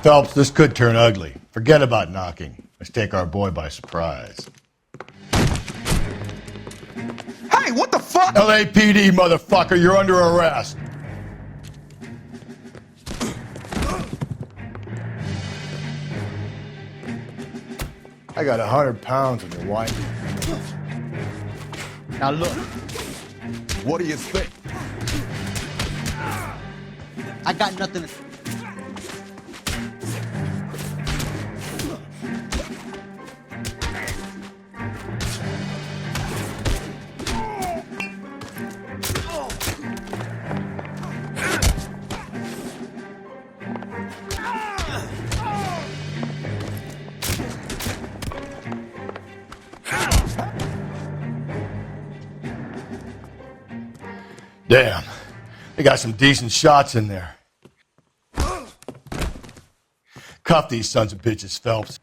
Phelps, this could turn ugly. Forget about knocking. Let's take our boy by surprise. Hey, what the fuck? LAPD, motherfucker, you're under arrest. I got 100 pounds on your wife. Now look, what do you think? I got nothing to... Damn, they got some decent shots in there. Cuff these sons of bitches, Phelps.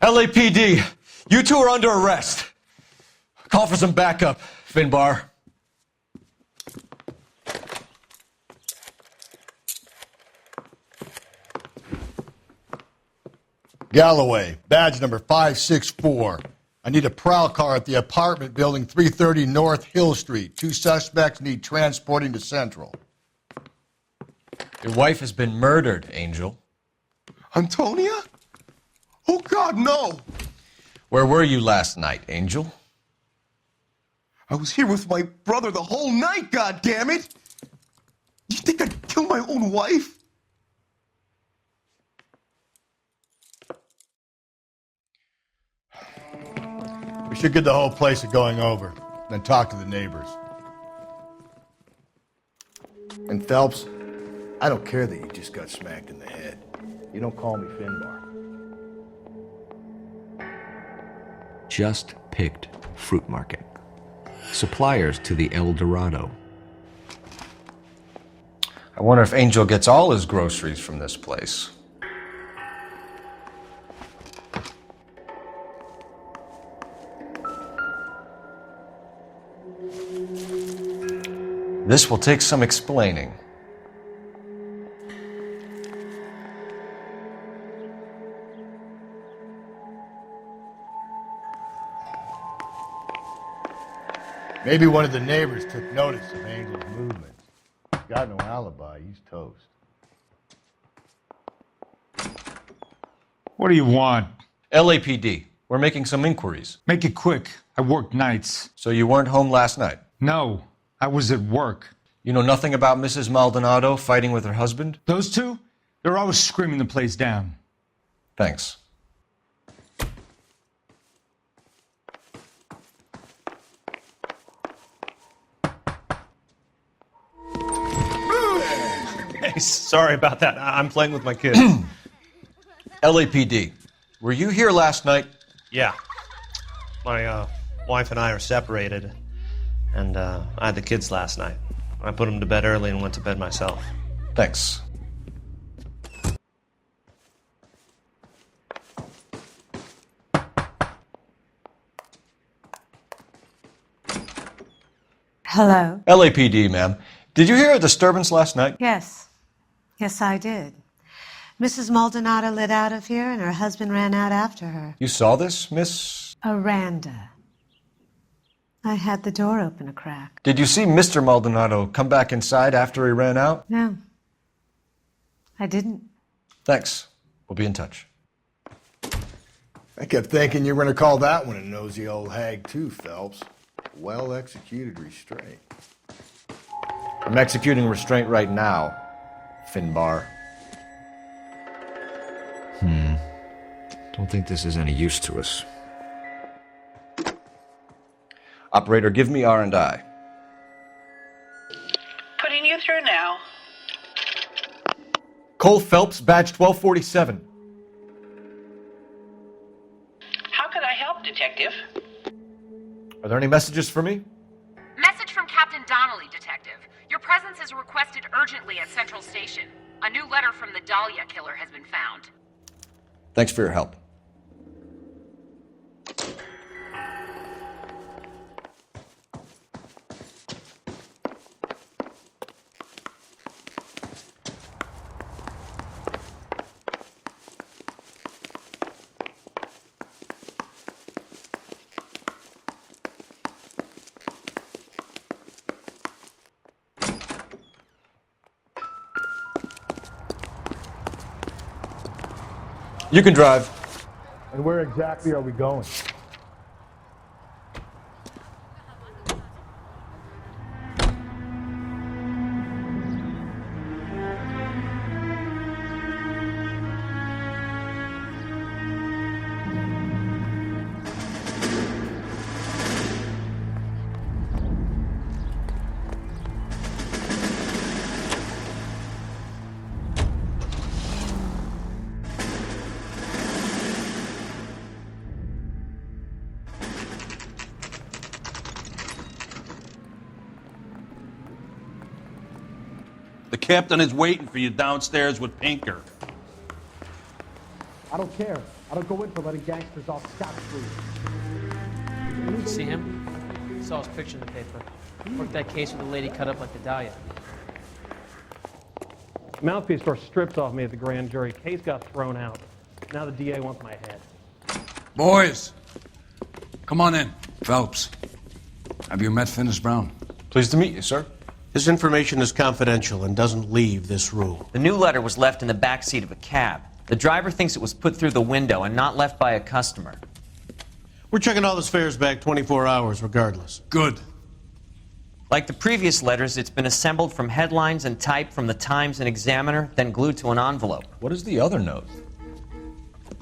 LAPD, you two are under arrest. Call for some backup, Finbar. Galloway, badge number 564. I need a prowl car at the apartment building 330 North Hill Street. 2 suspects need transporting to Central. Your wife has been murdered, Angel. Antonia? Oh, God, no! Where were you last night, Angel? I was here with my brother the whole night, goddammit! You think I'd kill my own wife? We should get the whole place going over, then talk to the neighbors. And Phelps, I don't care that you just got smacked in the head. You don't call me Finbar. Just picked fruit market. Suppliers to the El Dorado. I wonder if Angel gets all his groceries from this place. This will take some explaining. Maybe one of the neighbors took notice of Angel's movements. He's got no alibi. He's toast. What do you want? LAPD, we're making some inquiries. Make it quick. I work nights. So you weren't home last night? No, I was at work. You know nothing about Mrs. Maldonado fighting with her husband? Those two? They're always screaming the place down. Thanks. Hey, sorry about that. I'm playing with my kid. LAPD, were you here last night? Yeah. My wife and I are separated, and I had the kids last night. I put them to bed early and went to bed myself. Thanks. Hello? LAPD, ma'am. Did you hear a disturbance last night? Yes. Yes, I did. Mrs. Maldonado lit out of here, and her husband ran out after her. You saw this, Miss? Aranda. I had the door open a crack. Did you see Mr. Maldonado come back inside after he ran out? No. I didn't. Thanks. We'll be in touch. I kept thinking you were going to call that one a nosy old hag too, Phelps. Well-executed restraint. I'm executing restraint right now, Finbar. Don't think this is any use to us. Operator, give me R&I. Putting you through now. Coul Felips, badge 1247. How could I help, Detective? Are there any messages for me? Message from Captain Donnelly, Detective. Your presence is requested urgently at Central Station. A new letter from the Dahlia killer has been found. Thanks for your help. You can drive. And where exactly are we going? The captain is waiting for you downstairs with Pinker. I don't care. I don't go in for letting gangsters off scot-free. See him? Saw his picture in the paper. Worked that case with a lady cut up like the Dahlia. Mouthpiece were stripped off me at the grand jury. Case got thrown out. Now the DA wants my head. Boys, come on in. Phelps, have you met Finis Brown? Pleased to meet you, sir. This information is confidential and doesn't leave this room. The new letter was left in the back seat of a cab. The driver thinks it was put through the window and not left by a customer. We're checking all this fares back 24 hours regardless. Good. Like the previous letters, it's been assembled from headlines and typed from the Times and Examiner, then glued to an envelope. What is the other note?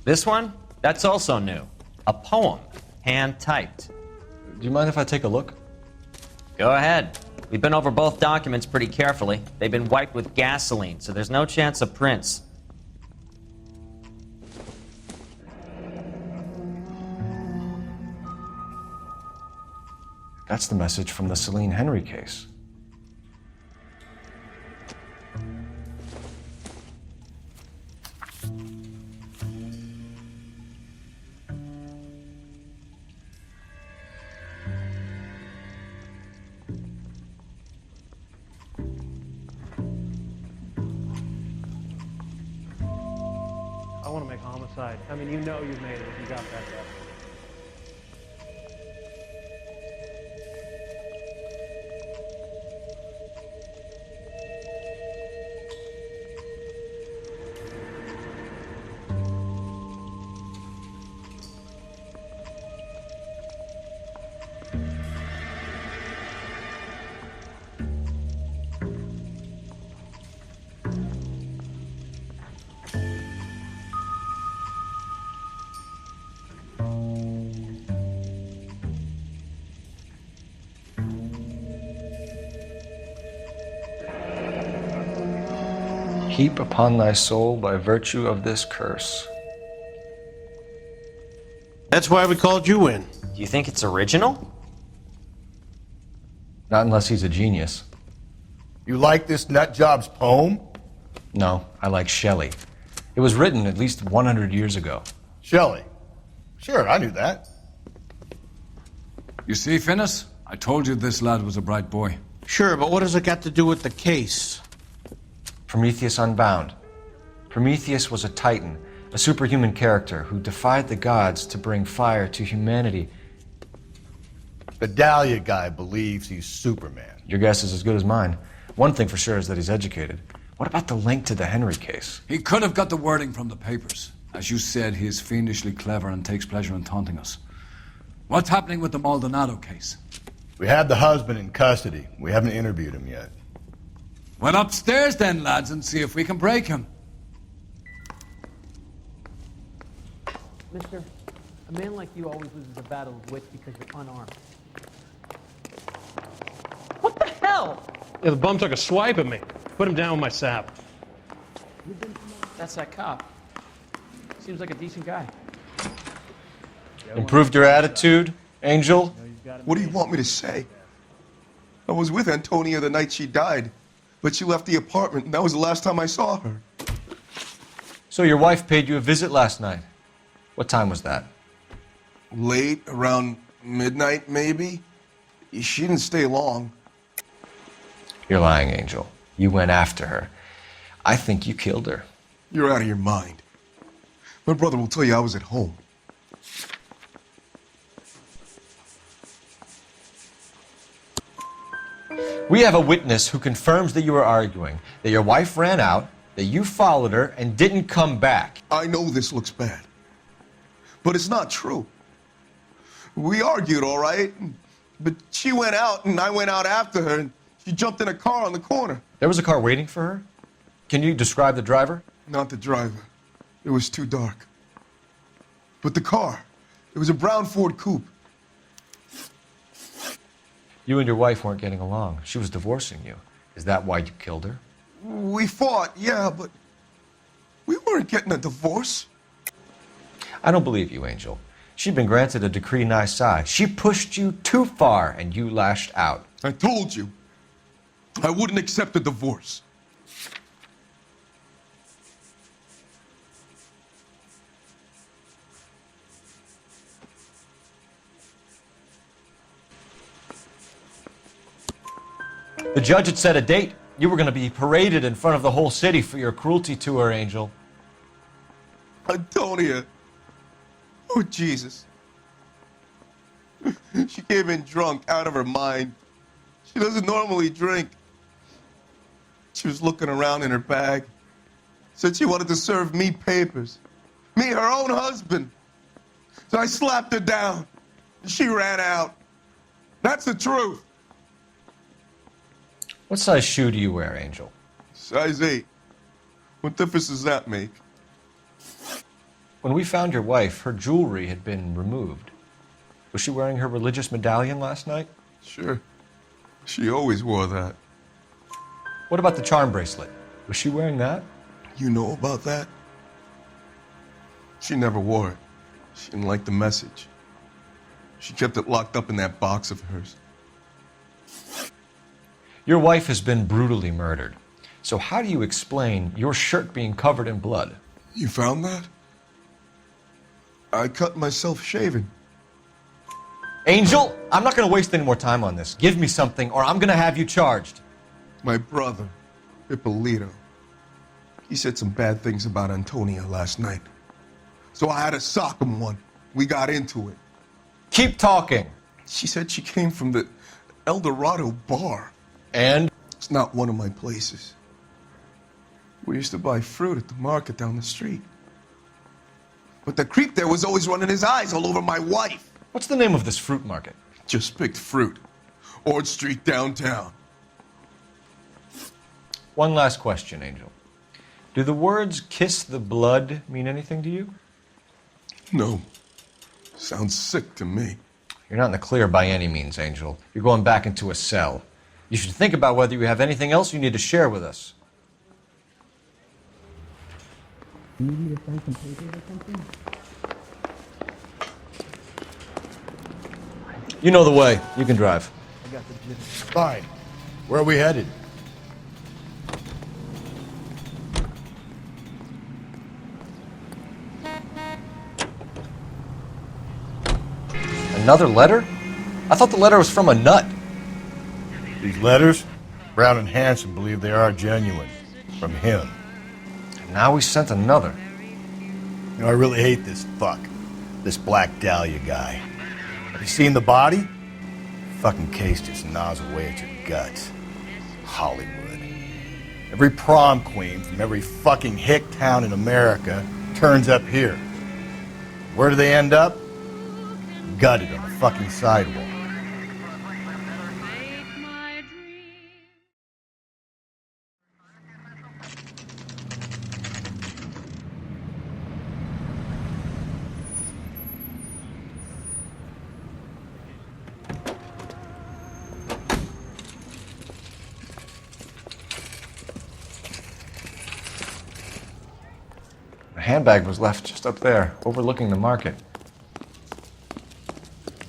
This one? That's also new. A poem, hand-typed. Do you mind if I take a look? Go ahead. We've been over both documents pretty carefully. They've been wiped with gasoline, so there's no chance of prints. That's the message from the Celine Henry case. I want to make homicide. I mean, you know you made it if you got that guy. Heap upon thy soul by virtue of this curse. That's why we called you in. Do you think it's original? Not unless he's a genius. You like this nutjob's poem? No, I like Shelley. It was written at least 100 years ago. Shelley? Sure, I knew that. You see, Finis? I told you this lad was a bright boy. Sure, but what has it got to do with the case? Prometheus Unbound. Prometheus was a titan, a superhuman character who defied the gods to bring fire to humanity. The Dahlia guy believes he's Superman. Your guess is as good as mine. One thing for sure is that he's educated. What about the link to the Henry case? He could have got the wording from the papers. As you said, he is fiendishly clever and takes pleasure in taunting us. What's happening with the Maldonado case? We have the husband in custody. We haven't interviewed him yet. Well, upstairs then, lads, and see if we can break him. Mister, a man like you always loses a battle of wits because you're unarmed. What the hell? Yeah, the bum took a swipe at me. Put him down with my sap. That's that cop. Seems like a decent guy. Improved your attitude, Angel? What do you want me to say? I was with Antonia the night she died, but she left the apartment, and that was the last time I saw her. So your wife paid you a visit last night. What time was that? Late, around midnight, maybe? She didn't stay long. You're lying, Angel. You went after her. I think you killed her. You're out of your mind. My brother will tell you I was at home. We have a witness who confirms that you were arguing, that your wife ran out, that you followed her and didn't come back. I know this looks bad, but it's not true. We argued, all right, but she went out and I went out after her and she jumped in a car on the corner. There was a car waiting for her? Can you describe the driver? Not the driver. It was too dark. But the car, it was a brown Ford coupe. You and your wife weren't getting along. She was divorcing you. Is that why you killed her? We fought, yeah, but we weren't getting a divorce. I don't believe you, Angel. She'd been granted a decree nisi. She pushed you too far and you lashed out. I told you, I wouldn't accept a divorce. The judge had set a date. You were going to be paraded in front of the whole city for your cruelty to her, Angel. Antonia. Oh, Jesus. She came in drunk, out of her mind. She doesn't normally drink. She was looking around in her bag. Said she wanted to serve me papers. Me, her own husband. So I slapped her down. And she ran out. That's the truth. What size shoe do you wear, Angel? Size 8. What difference does that make? When we found your wife, her jewelry had been removed. Was she wearing her religious medallion last night? Sure. She always wore that. What about the charm bracelet? Was she wearing that? You know about that? She never wore it. She didn't like the message. She kept it locked up in that box of hers. Your wife has been brutally murdered. So how do you explain your shirt being covered in blood? You found that? I cut myself shaving. Angel, I'm not going to waste any more time on this. Give me something or I'm going to have you charged. My brother, Ippolito, he said some bad things about Antonia last night. So I had to sock him one. We got into it. Keep talking. She said she came from the El Dorado bar. And? It's not one of my places. We used to buy fruit at the market down the street. But the creep there was always running his eyes all over my wife. What's the name of this fruit market? Just picked fruit. Ord Street downtown. One last question, Angel. Do the words kiss the blood mean anything to you? No. Sounds sick to me. You're not in the clear by any means, Angel. You're going back into a cell. You should think about whether you have anything else you need to share with us. Do you need to sign some papers or something? You know the way. You can drive. I got the gist. Fine. Where are we headed? Another letter? I thought the letter was from a nut. These letters, Brown and Hanson believe they are genuine. From him. And now we sent another. You know, I really hate this fuck. This Black Dahlia guy. Have you seen the body? Fucking case just gnaws away at your guts. Hollywood. Every prom queen from every fucking hick town in America turns up here. Where do they end up? Gutted on the fucking sidewalk. The handbag was left just up there, overlooking the market.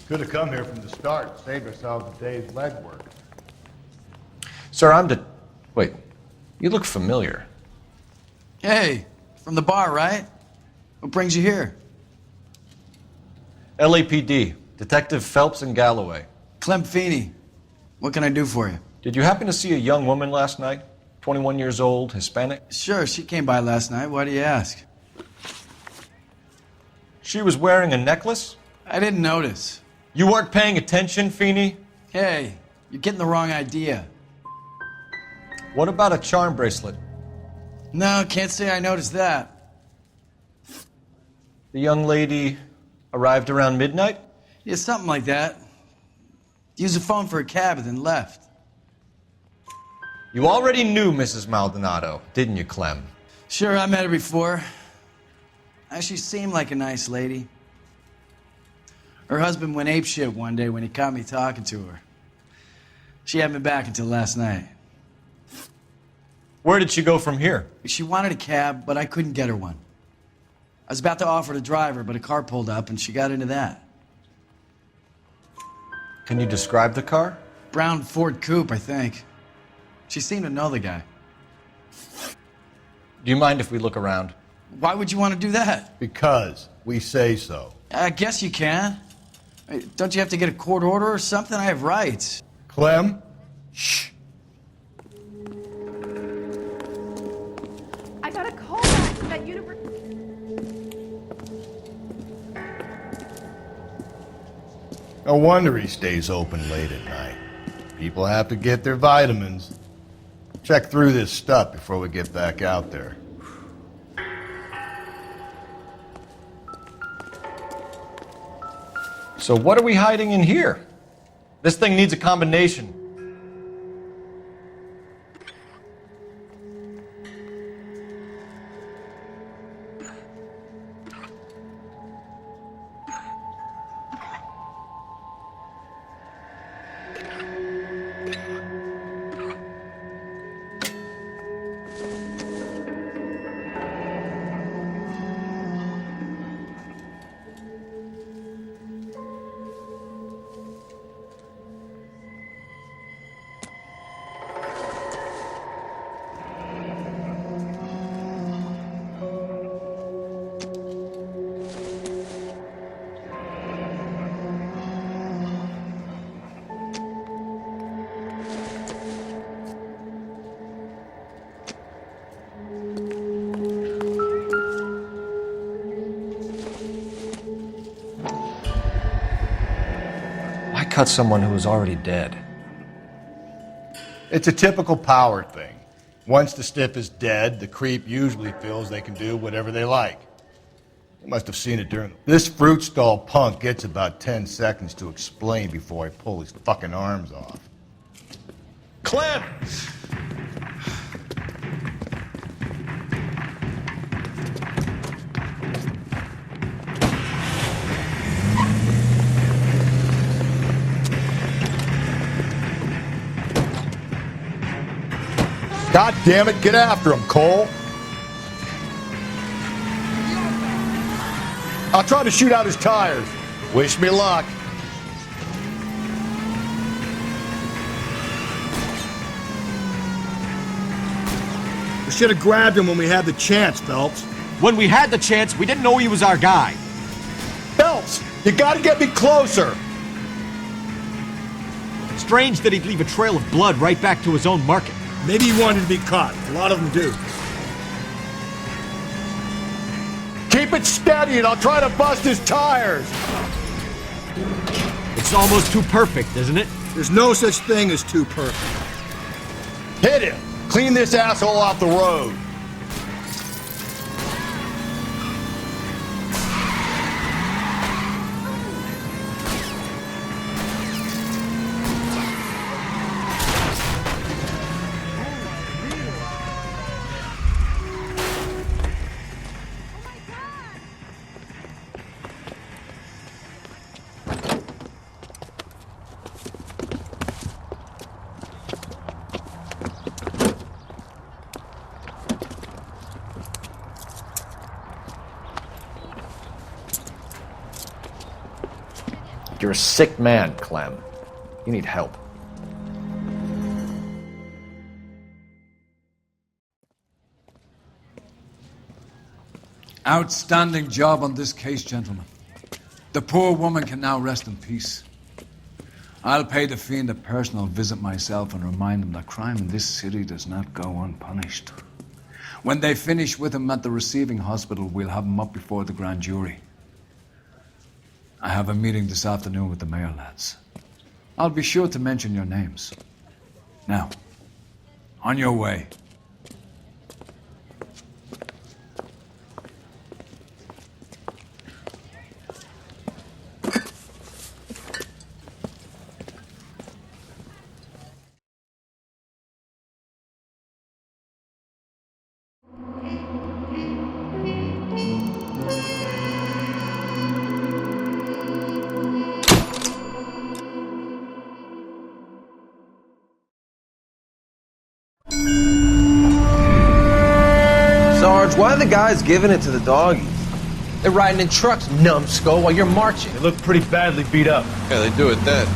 Could have come here from the start, saved ourselves a day's legwork. Sir, Wait, you look familiar. Hey, from the bar, right? What brings you here? LAPD, Detective Phelps and Galloway. Clem Feeney. What can I do for you? Did you happen to see a young woman last night? 21 years old, Hispanic? Sure, she came by last night. Why do you ask? She was wearing a necklace? I didn't notice. You weren't paying attention, Feeney? Hey, you're getting the wrong idea. What about a charm bracelet? No, can't say I noticed that. The young lady arrived around midnight? Yeah, something like that. Used the phone for a cab and then left. You already knew Mrs. Maldonado, didn't you, Clem? Sure, I met her before. She seemed like a nice lady. Her husband went apeshit one day when he caught me talking to her. She hadn't been back until last night. Where did she go from here? She wanted a cab, but I couldn't get her one. I was about to offer to drive her, but a car pulled up and she got into that. Can you describe the car? Brown Ford Coupe, I think. She seemed to know the guy. Do you mind if we look around? Why would you want to do that? Because we say so. I guess you can. Don't you have to get a court order or something? I have rights. Clem? Shh. I got a call back from that university. No wonder he stays open late at night. People have to get their vitamins. Check through this stuff before we get back out there. So what are we hiding in here? This thing needs a combination. Cut someone who was already dead. It's a typical power thing. Once the stiff is dead, the creep usually feels they can do whatever they like. You must have seen it during... This fruit stall punk gets about 10 seconds to explain before I pull his fucking arms off. Clem! God damn it, get after him, Cole. I'll try to shoot out his tires. Wish me luck. We should have grabbed him when we had the chance, Phelps. When we had the chance, we didn't know he was our guy. Phelps, you gotta get me closer. Strange that he'd leave a trail of blood right back to his own market. Maybe he wanted to be caught. A lot of them do. Keep it steady and I'll try to bust his tires. It's almost too perfect, isn't it? There's no such thing as too perfect. Hit him. Clean this asshole off the road. You're a sick man, Clem. You need help. Outstanding job on this case, gentlemen. The poor woman can now rest in peace. I'll pay the fiend a personal visit myself and remind him that crime in this city does not go unpunished. When they finish with him at the receiving hospital, we'll have him up before the grand jury. I have a meeting this afternoon with the mayor lads. I'll be sure to mention your names. Now, on your way. Why are the guys giving it to the doggies? They're riding in trucks, numbskull, while you're marching. They look pretty badly beat up. Yeah, they do it then.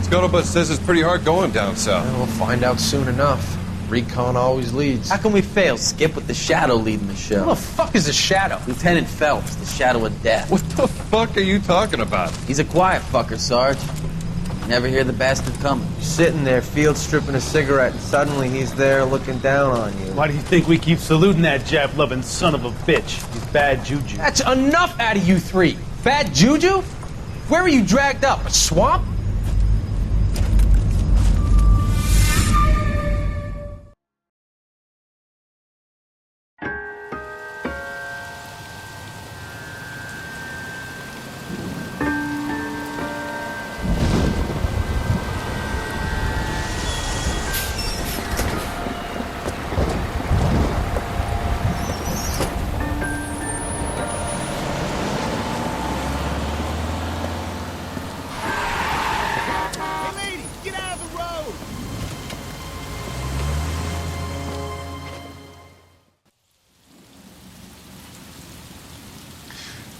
Scuttlebutt says it's pretty hard going down south. We'll find out soon enough. Recon always leads. How can we fail, Skip, with the Shadow leading the show? Who the fuck is a Shadow? Lieutenant Phelps, the Shadow of Death. What the fuck are you talking about? He's a quiet fucker, Sarge. Never hear the bastard coming. Sitting there, field stripping a cigarette, and suddenly he's there looking down on you. Why do you think we keep saluting that Jap-loving son of a bitch? He's bad juju. That's enough out of you three. Bad juju? Where were you dragged up? A swamp?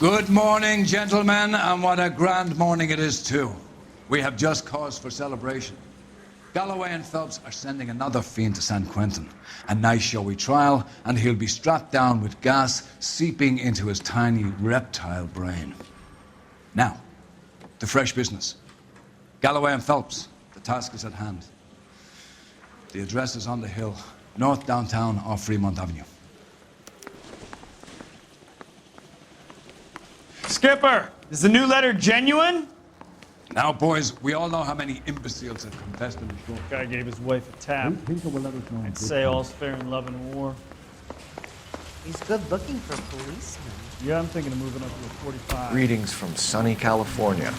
Good morning, gentlemen, and what a grand morning it is, too. We have just cause for celebration. Galloway and Phelps are sending another fiend to San Quentin. A nice showy trial, and he'll be strapped down with gas seeping into his tiny reptile brain. Now, to fresh business. Galloway and Phelps, the task is at hand. The address is on the hill, north downtown off Fremont Avenue. Skipper, is the new letter genuine? Now, boys, we all know how many imbeciles have confessed in the show. Guy gave his wife a tap. I'd say all's fair in love and war. He's good looking for a policeman. Yeah, I'm thinking of moving up to a 45. Greetings from sunny California.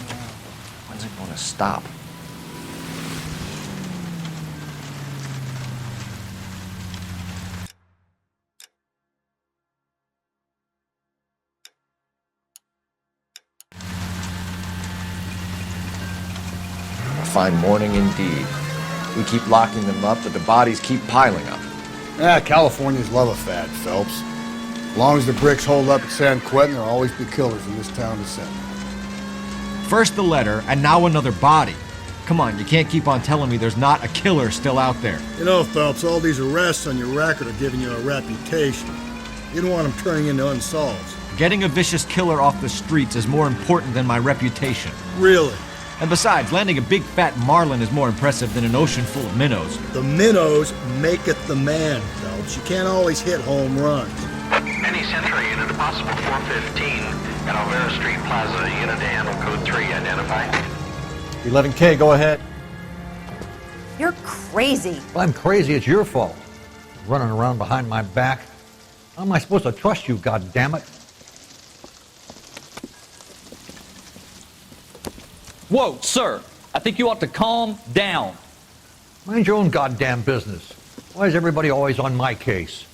When's it going to stop? A fine morning indeed. We keep locking them up, but the bodies keep piling up. Yeah, Californians love a fad, Phelps. As long as the bricks hold up at San Quentin, there'll always be killers in this town to send. First the letter, and now another body. Come on, you can't keep on telling me there's not a killer still out there. You know, Phelps, all these arrests on your record are giving you a reputation. You don't want them turning into unsolved. Getting a vicious killer off the streets is more important than my reputation. Really? And besides, landing a big fat marlin is more impressive than an ocean full of minnows. The minnows maketh the man, Phelps. You can't always hit home runs. Any Century unit, a possible 415 at Alvera Street Plaza. Unit to handle code 3, identify. 11K, go ahead. You're crazy. Well, I'm crazy. It's your fault. Running around behind my back. How am I supposed to trust you, goddammit? Whoa, sir. I think you ought to calm down. Mind your own goddamn business. Why is everybody always on my case?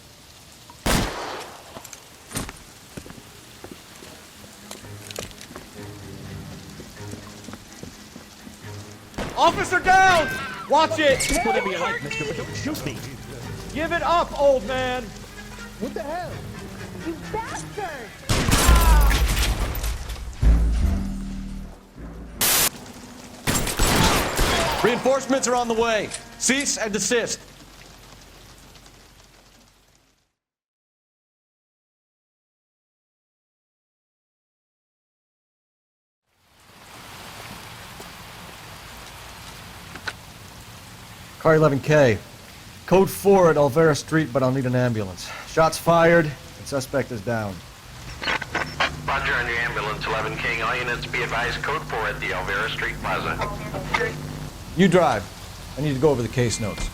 Officer down! Watch it! Just whatever you like, mister, but don't shoot me. Give it up, old man! What the hell? You bastard! Reinforcements are on the way. Cease and desist. Car 11K. Code 4 at Alvera Street, but I'll need an ambulance. Shots fired, and suspect is down. Roger on your ambulance, 11 King. All units be advised, code 4 at the Alvera Street Plaza. You drive. I need to go over the case notes.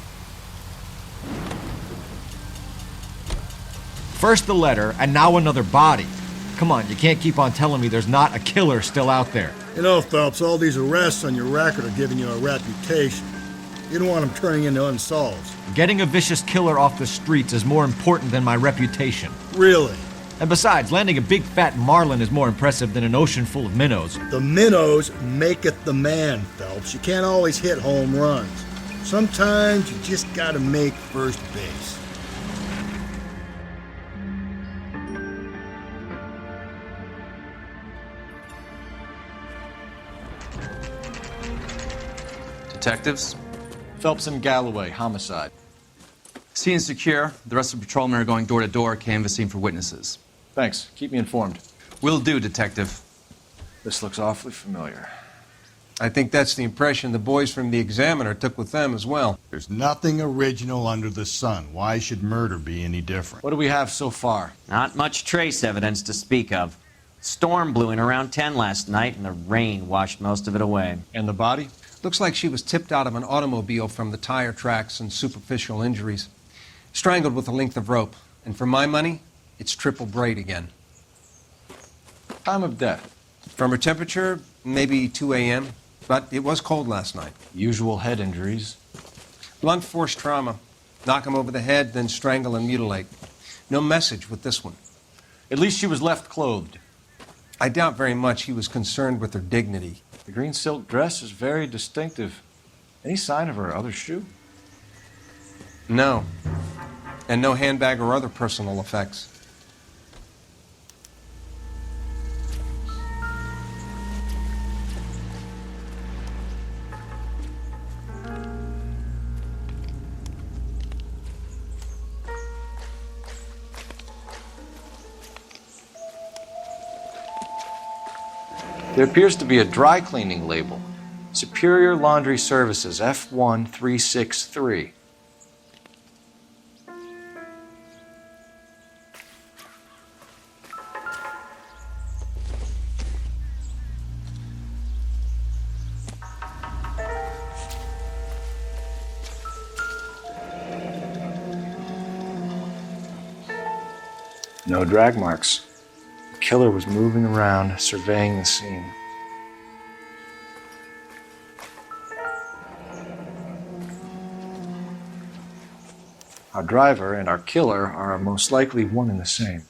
First the letter, and now another body. Come on, you can't keep on telling me there's not a killer still out there. You know, Phelps, all these arrests on your record are giving you a reputation. You don't want them turning into unsolved. Getting a vicious killer off the streets is more important than my reputation. Really? And besides, landing a big fat marlin is more impressive than an ocean full of minnows. The minnows maketh the man, Phelps. You can't always hit home runs. Sometimes you just gotta make first base. Detectives? Phelps and Galloway, homicide. Scene is secure. The rest of the patrolmen are going door to door, canvassing for witnesses. Thanks. Keep me informed. Will do, Detective. This looks awfully familiar. I think that's the impression the boys from the Examiner took with them as well. There's nothing original under the sun. Why should murder be any different? What do we have so far? Not much trace evidence to speak of. Storm blew in around 10 last night, and the rain washed most of it away. And the body? Looks like she was tipped out of an automobile from the tire tracks and superficial injuries. Strangled with a length of rope. And for my money, it's triple braid again. Time of death? From her temperature, maybe 2 a.m., but it was cold last night. Usual head injuries? Blunt force trauma. Knock him over the head, then strangle and mutilate. No message with this one. At least she was left clothed. I doubt very much he was concerned with her dignity. The green silk dress is very distinctive. Any sign of her other shoe? No. And no handbag or other personal effects. There appears to be a dry cleaning label. Superior Laundry Services, F1363. No drag marks. The killer was moving around, surveying the scene. Our driver and our killer are most likely one and the same.